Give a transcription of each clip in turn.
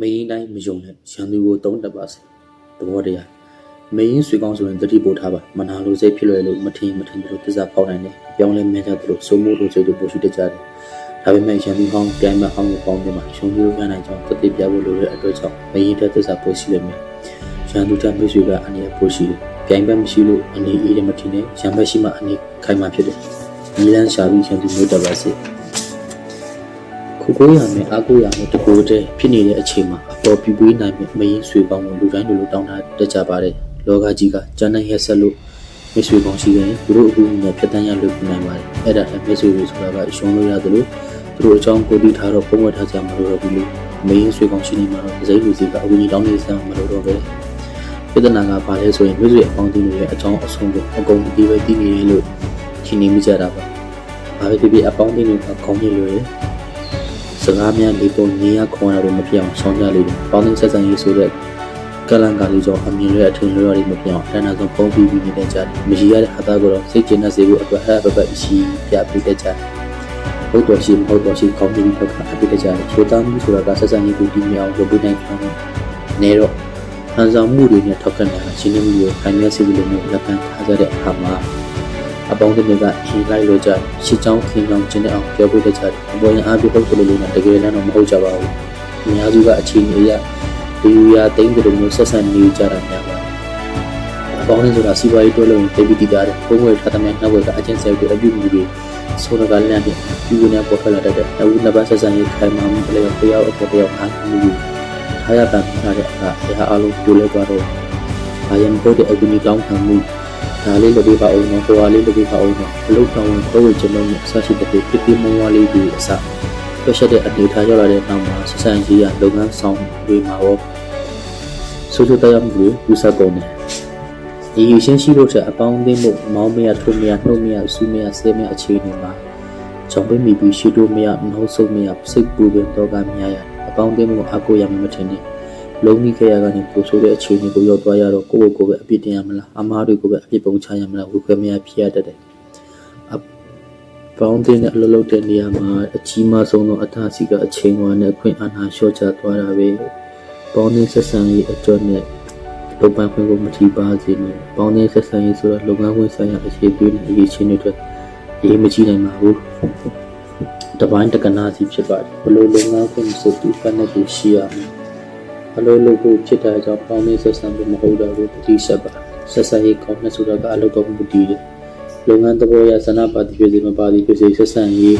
မင်းတိုင်းမယုံနဲ့ရန်သူကိုတုံးတက်ပါစေသဘောတရားမင်းဆွေကောင်းဆိုရင်တတိပို့ထားပါမနာလိုစိတ်ဖြစ်လွယ်လို့မထင်တို့သစ္စာပေါက်နိုင်တယ်ပြောင်းလဲမြဲကြသလိုစိုးမိုးလိုစိတ်တွေပို့ရှိတတ်ကြတယ်ဒါပေမဲ့ရန်သူဟောင်းပြိုင်မဟောင်းကိုပေါင်းပြီးမှရှုံးလို့ရနိုင်ကြောင်းတတိပြဖို့လိုတဲ့အတွက်ကြောင့်မင်းတဲ့သစ္စာပို့ရှိလိမ့်မယ်ရန်သူတဲ့မိတ်ဆွေကအနည်းပို့ရှိတယ်ပြိုင်ဘက်မရှိလို့အနေအေးတယ်မထင်နဲ့ရန်ဘက်ရှိမှအနေခိုင်မှဖြစ်တယ်ဒီလန်းရှာပြီးရန်သူမျိုးတက်ပါစေကိုရမယ်အားကိုရမယ်တကိုယ်တည်းဖြစ်နေတဲ့အချိန်မှာအပေါ်ပြပွေးနိုင်မယ်မင်းဆွေပေါင်းကိုလူတိုင်းလိုတောင်းတာတက်ကြပါတယ်လောကကြီးကကျန်းနိုင်ရက်ဆက်လို့မဆွေပေါင်းရှိတယ်သူတို့အခုနဲ့ဖြတ်တန်းရလွတ်နိုင်ပါတယ်အဲ့ဒါလည်းမဆွေတွေဆိုတာကရှုံးလို့ရတယ်လို့သူတို့အကြောင်းကိုသိထားတော့ပုံဝတ်ထားကြမှာလို့ဘူးလို့မင်းဆွေပေါင်းရှိနေမှာတော့စိတ်လူစီကအခုကြီးတောင်းနေစမ်းမလို့တော့ပဲပြဿနာကဘာလဲဆိုရင်မဆွေအပေါင်းတင်တွေအကြောင်းအဆုံးကိုအကုန်ဒီပဲသိနေတယ်လို့ရှင်းနေမိကြတာပါဘာပဲဖြစ်အပေါင်းတင်တွေအကောင်းကြီးလို့ရစကားများလေးပုံနေရခေါ်ရတော့မပြောင်းဆောင်းကြလိမ့်မယ်။ပေါင်းတင်ဆက်ဆံရေးဆိုတဲ့ကလန်ကာလေးကြောင့်အမြင်ရအထင်လွှဲရမပြောင်းအတန်းအဆုံးပုံပြီးနေတဲ့ကြတယ်။မရှိရတဲ့အသားကိုတော့စိတ်ကျဉ်စေဖို့အတွက်အဲ့ဘက်ရှိပြပြတဲ့ကြတယ်။ဟုတ်တော်ရှိမဟုတ်တော်ရှိကောင်းပြီးတော့အပြစ်တဲ့ကြတယ်။ချိုးသားမှုဆိုတာကဆက်ဆံရေးကိုတည်မြဲအောင်လုပ်ပေးနိုင်တယ်။နေတော့ဟန်ဆောင်မှုတွေနဲ့ထောက်ခံတာရှင်းနေမှုကိုခိုင်မြဲစေလို့မျိုးလက်ခံထားကြတဲ့အခါမှာအပေါင်းတင်တွေကရှင်းလိုက်လို့ကြရှစ်ချောင်းခင်းချောင်းကျင်းတဲ့အောင်ပြောပြတဲ့ကြတယ်အပေါ်ရင်အားပြဟုတ်တယ်လို့လည်းတကယ်လည်းတော့မဟုတ်ကြပါဘူးအများစုကအချိန်အရဒီရတိတ်တွေမျိုးဆက်ဆံနေကြတာများပါတယ်အပေါင်းတင်ဆိုတာစီးပွားရေးတွဲလို့တိတ်ပြီးတည်ကြတယ်ပုံဝဲထားတဲ့နောက်ဝဲကအချင်းဆဲကိုအပြုမှုတွေဆိုတော့ကလည်းနဲ့ပြုနေပေါ်ထွက်လာတဲ့အခုနှစ်ပတ်ဆက်ဆံရေးခိုင်မာမှုတည်းတရားအပေါ်တရားအားမှုတွေထားရတာထားတဲ့အခါအားလုံးပြလဲသွားတော့ဘာရင်ဖို့တဲ့အကူအညီတောင်းခံမှုဒါလေးလုပ်ပေးပါအောင်နော်ဟိုဟာလေးလုပ်ပေးပါအောင်နော်အလုပ်တော်ဝင်တော့ဝေကျွန်တော်အစရှိတဲ့ဖြစ်ပြီးမုံဝါလေးတွေအစပြည့်စုံတဲ့အနေထားရောက်လာတဲ့နောက်မှာဆက်ဆံရေးရလုပ်ငန်းဆောင်တွေမှာရောဆိုချိုတရားမှုတွေဥစားကုန်တယ်ဒီရှင်းရှိလို့တဲ့အပေါင်းအသင်းမှုမောင်းမရထုံမရနှုတ်မရစူးမရဆဲမရအခြေအနေမှာကြောင့်ပဲမိပြီးရှိတို့မရနှုတ်ဆုပ်မရစိတ်ပူပင်တော့ကမရရအပေါင်းအသင်းမှုအကိုရမှမထင်နဲ့လုံးကြီးခဲ့ရကနေပို့ဆိုတဲ့အခြေအနေကိုရောက်သွားရတော့ကိုယ့်ကိုယ်ပဲအပြစ်တင်ရမလားအမားတွေကိုပဲအပြစ်ပုံချရမလားဝေခွဲမရဖြစ်ရတတ်တယ်အပေါင်းတင်တဲ့အလုပ်လုပ်တဲ့နေရာမှာအကြီးမားဆုံးသောအထာစီကအချိန်ဝါနဲ့အခွင့်အာဏာလျှော့ချသွားတာပဲပေါင်းတင်ဆက်ဆံရေးအကျော်နဲ့လုပ်ပိုင်ခွင့်ကိုမထိပါစေနဲ့ပေါင်းတင်ဆက်ဆံရေးဆိုတာလုပ်ငန်းခွင်ဆိုင်ရာအခြေပြုနဲ့အရေးချင်းတွေအတွက်ရေးမကြည့်နိုင်ပါဘူးတပိုင်းတက္ကနာစီဖြစ်ပါတယ်ဘလို့လုပ်ငန်းခွင်ဆိုသူဖက်နဲ့သူရှိရမယ်အလိုလိုကိုဖြစ်တဲ့အကြောင်းပေါင်းနေဆက်ဆံဖို့မဟုတ်တော့ဘူးတတိဆက်ပါဆက်ဆံရေးကောင်းတဲ့ဆိုတာကအလုပ်ကောင်းမှုတည်တယ်လုပ်ငန်းသဘောရဆန္ဒပါတိဖြစ်စေမပါတိဖြစ်စေဆက်ဆံရေး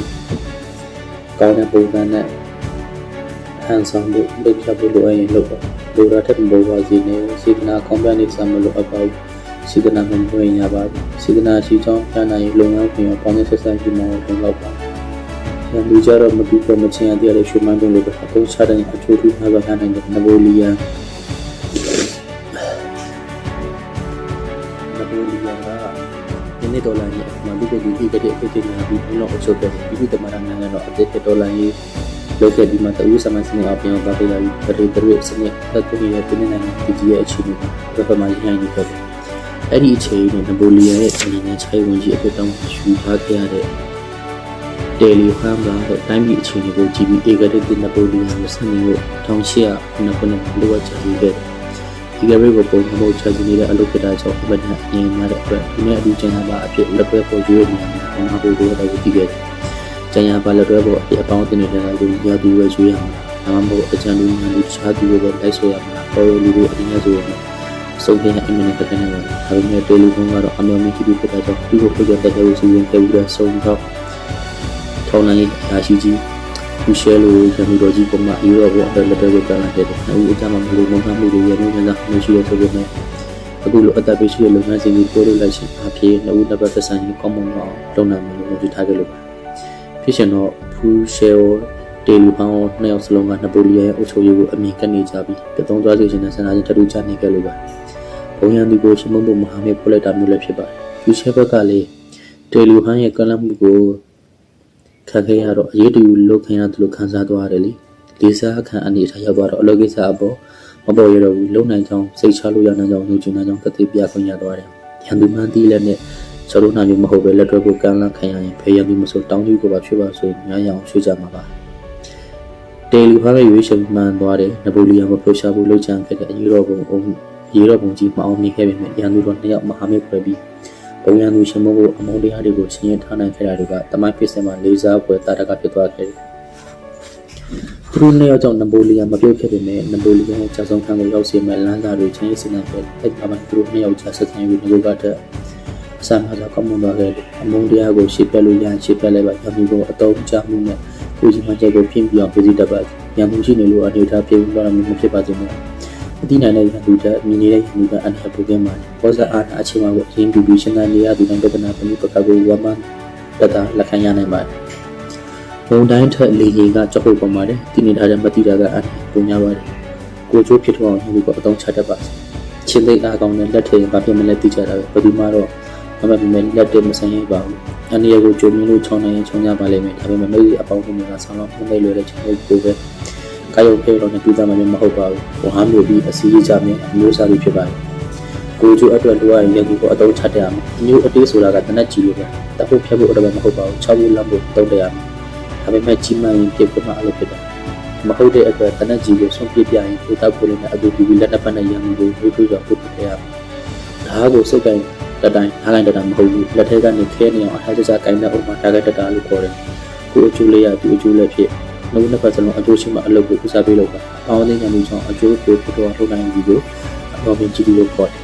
ကောင်းတဲ့ပုံစံနဲ့ဟန်ဆောင်ဖို့လုပ်ပြဖို့လိုအပ်ရင်လုပ်ပါလိုတာထက်မပေါ်ပါစေနဲ့စေတနာကောင်းပြနေစမ်းမလို့အပေါ့စေတနာမှမဝင်ရပါဘူးစေတနာရှိကြောင်းပြန်နိုင်လုပ်ငန်းပြင်ပေါင်းနေဆက်ဆံပြီးမှလုံလောက်ပါလူကြတော့မတူပေါ်မချင်းရတဲ့ရွှေမန်းတုံးလိုပဲအကုန်ချတဲ့အချိုးထူးနှာပါးနိုင်တဲ့နပိုလီယန်ကဒီနေ့ဒေါ်လာရဲ့မလူကိုဒီကတဲ့ဖြစ်နေတာဒီလောက်အချုပ်ပဲဒီတမရနိုင်ငံတော့အသက်ဒေါ်လာရဲ့လောက်ခဲ့ဒီမှာတူစမစနေအပြင်ပါပေးလာပြီးတရစနေတက်တူရဲ့တင်းနေနေဒီရဲ့အခြေအနေကပမာရင်းနေတယ်အဲ့ဒီအခြေအနေနပိုလီယန်ရဲ့အနေနဲ့ခြိုက်ဝင်ကြီးအတွက်တောင်းယူထားခဲ့ရတဲ့တယ်လီဖမ်ကတိုင်းပြည်အခြေအနေကိုကြည့်ပြီးအေဂရက်တင်နပိုလီယန်ကိုဆန်နေလို့1800ခုနှစ်လိုအပ်ချက်တွေခဲ့ဒီကရိကိုပုံမှန်ချနေတဲ့အလုပ်ကတာကြောင့်အမတန်အရင်များတဲ့အတွက်ဒီနေ့အတူကျန်ပါအဖြစ်လက်ပွဲပေါ်ရွေးနေရမှာဘာလို့ဒီလိုတော့ကြည့်ခဲ့ကျန်ရပါလက်တွဲပေါ်အဖြစ်အပေါင်းတင်နေတဲ့လူရသူပဲရွေးရမှာဒါမှမဟုတ်အကျဉ်းလူများလူချားသူတွေပဲလိုက်ဆိုရမှာပေါ်လူတွေအရင်ကဆိုရမှာစုံတဲ့အင်မနဲ့တက်နေတယ်ဒါပေမဲ့တယ်လီဖုန်းကတော့အမျိုးမျိုးကြည့်ပြီးဖြစ်တာကြောင့်ဒီကိုပြတဲ့တဲ့စီစဉ်ခဲ့ပြီးတော့ဆုံးတော့ထောင်းလိုက်အရှိကြီးဘူရှဲလိုရမှုတော်ကြီးပုံမှာယူရောဘောအဲ့လက်တွေကိုပြန်လာခဲ့တယ်။အခုအကြမ်းမှမလို့မမှန်မှုတွေရနေကြတာမရှိရဆိုပေမဲ့အခုလိုအသက်ပေးရှိတဲ့လုပ်ငန်းစဉ်ကြီးပို့လို့လိုက်ရှင်အဖြစ်နှုတ်နှစ်ပတ်သက်ဆိုင်ကြီးကောင်းမွန်တော့လုပ်နိုင်မယ်လို့ယူထားခဲ့လို့ပါ။ဖြစ်ရှင်တော့ဖူရှဲရောတယ်လီပေါင်းနှစ်ယောက်စလုံးကနပိုလီယန်ရဲ့အုပ်ချုပ်ရေးကိုအမြင်ကနေကြပြီးတသုံးသွားစေချင်တဲ့ဆန္ဒချင်းထပ်ထူးချနေခဲ့လို့ပါ။ဘုံရန်သူကိုရှမုံဖို့မဟာမိတ်ပို့လိုက်တာမျိုးလည်းဖြစ်ပါတယ်။ဖူရှဲဘက်ကလည်းတယ်လီဟန်ရဲ့ကလမ်းမှုကိုခံခဲ့ရတော့အရေးတူလုတ်ခံရတယ်လို့ခံစားသွားရတယ်လေလေးစားခံအနေထားရောက်သွားတော့အလုပ်ကိစ္စအပေါ်မပေါ်ရတော့ဘူးလုံနိုင်ကြောင်းစိတ်ချလို့ရနိုင်ကြောင်းလူချင်းနိုင်ကြောင်းတသိပြခွင့်ရသွားတယ်ရန်သူမှန်းတီးလက်နဲ့ကျွန်တော်နိုင်မျိုးမဟုတ်ပဲလက်တွဲကိုကမ်းလှမ်းခံရရင်ဖေးရန်သူမဆိုတောင်းကျူကိုပါဖြစ်ပါဆိုရင်များရအောင်ရွှေ့ကြမှာပါ တေလူဖားရဲ့ရွေးချယ်မှန်သွားတဲ့နပိုလီယံကိုဖျော်ရှာဖို့လှုပ်ချမ်းခဲ့တဲ့ရေတော်ပုံကြီးမအောင်မြင်ခဲ့ပေမဲ့ရန်သူတို့နှစ်ယောက်မဟာမိတ်ဖွဲ့ပြီးဘုံရန်သူရှင်မိုးကိုအမုန်းတရားတွေကိုဆင်ရင်ထားနိုင်ခဲ့တာတွေကတမိုင်းဖြစ်စဉ်မှာလေးစားပွဲတာတကဖြစ်သွားခဲ့တယ်။သူတို့နှစ်ယောက်ကြောင့်နပိုလီယံမပြုတ်ခဲ့ပေမဲ့နပိုလီယံရဲ့ကြာဆုံးခံကိုရောက်စေမဲ့လမ်းစာတွေချင်းရေးစနေခဲ့တဲ့အခါမှာသူတို့နှစ်ယောက်ကြာဆက်ဆံရေးတွေကိုကအစမ်းမှာကောင်းမွန်သွားခဲ့တယ်။အမုန်းတရားကိုရှေ့ပြလို့ရန်ရှေ့ပြလိုက်ပါရန်သူကိုအတုံးချမှုနဲ့ကိုကြီးမှချက်ကိုဖြင်းပြအောင်ပြည်စည်းတတ်ပါရန်သူရှိနေလို့အနေထားပြေးသွားတာမျိုးမဖြစ်ပါစေနဲ့အတိနိုင်တဲ့ရန်သူတက်မြင်နေတဲ့ရန်သူကအန်ဟပ်ပိုကင်းမှာပေါ်စားအားအချိန်မှာကိုအရင်ပြီးရှင်းတဲ့နေရာသူတိုင်းပြဿနာပဏိပကကိုဝမန်တတလက်ခံရနိုင်ပါတယ်ဘုံတိုင်းထက်လေကြီးကကြောက်ဖို့ပေါ်ပါတယ်ဒီနေထားတဲ့မတိတာကအန်ပုံများပါတယ်ကိုချိုးဖြစ်ထွန်းအောင်ဒီကအတုံးချတတ်ပါချင်းသိအားကောင်းတဲ့လက်ထဲဘာဖြစ်မလဲသိကြတာပဲဘယ်ဒီမှာတော့မမပြမယ်လက်တည်းမဆိုင်ရပါဘူးအန်ဒီယာကိုကြုံမြင်လို့ချောင်းနိုင်ရင်ချောင်းကြပါလိမ့်မယ်ဒါပေမဲ့မိအပေါင်းကဆောင်းလောက်မှုနေလွယ်တဲ့ချင်းလေးကိုပဲကာယုံဖေးတော့နဲ့ပြသမှလည်းမဟုတ်ပါဘူး။ဝဟမ်းမျိုးပြီးအစီအကြမြင်အမျိုးအစားတွေဖြစ်ပါတယ်။ကိုကျိုးအတွက်လိုရရင်လည်းဒီကိုအတုံးချတတ်ရမယ်။အမျိုးအသေးဆိုတာကတနက်ကြီးလိုပဲ။တပ်ဖို့ဖြတ်ဖို့တော့မဟုတ်ပါဘူး။6ဖို့လမ်းဖို့တုံးတရမယ်။ဒါပေမဲ့ကြီးမှန်ရင်ပြစ်ဖို့မှအလုပ်ဖြစ်တယ်။မဟုတ်တဲ့အတွက်တနက်ကြီးကိုဆုံးပြပြရင်ကိုတပ်ဖို့လည်းအတူတူလက်နှစ်ဖက်နဲ့ရံမှုကိုဝေးဝေးကြောင့်ပုတ်ပြရမယ်။ဒါကိုစိတ်တိုင်းတတိုင်းအားလိုက်တမဟုတ်ဘူး။လက်ထဲကနေခဲနေအောင်အားကြကြကိုင်းတဲ့ဥမာတာကတတာလို့ခေါ်တယ်။ကိုအကျိုးလေးရသူအကျိုးလည်းဖြစ်လုံးနှစ်ဖက်စလုံးအကျိုးရှိမှအလုပ်ကိုဦးစားပေးလုပ်ပါ။အောင်းသိဉာဏ်မျိုးကြောင့်အကျိုးကိုဖြစ်တော်ထုတ်နိုင်ပြီကိုအတော်ပင်ကြည့်လို့ခေါ်တယ်